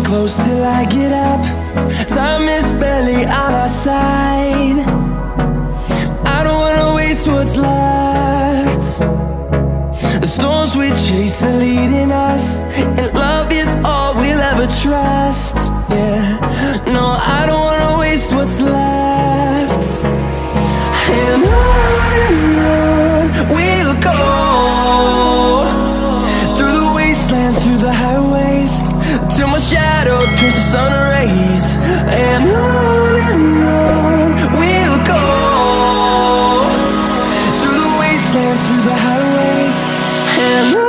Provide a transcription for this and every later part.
Close till I get up. Time is barely on our side. I don't wanna waste what's left. The storms we chase are leading us, and love is all we'll ever trust. Yeah, no, I don't wanna waste what's left. And on we'll go, through the wastelands, through the highways, till my shadow turns to sun rays. And on we'll go, through the wastelands, through the highways, and on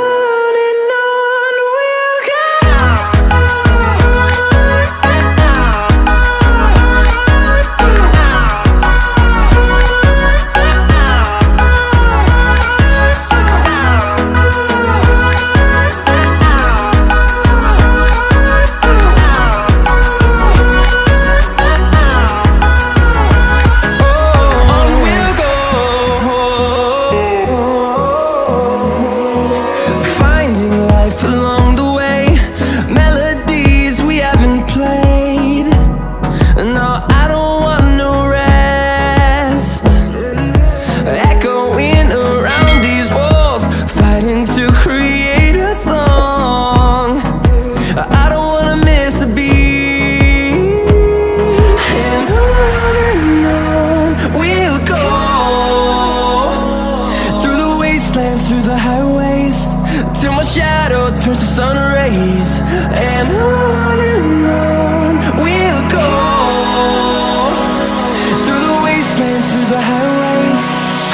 we'll go. Through the highways, till my shadow turns to sun rays. And on we'll go, through the wastelands, through the highways,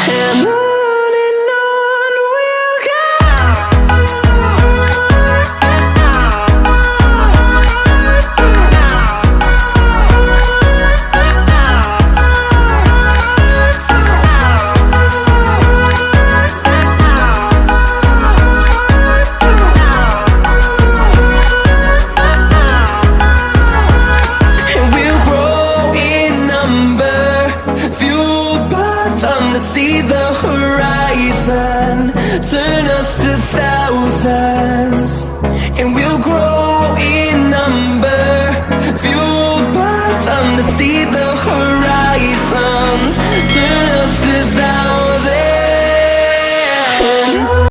and on. To see the horizon turn us to thousands, and we'll grow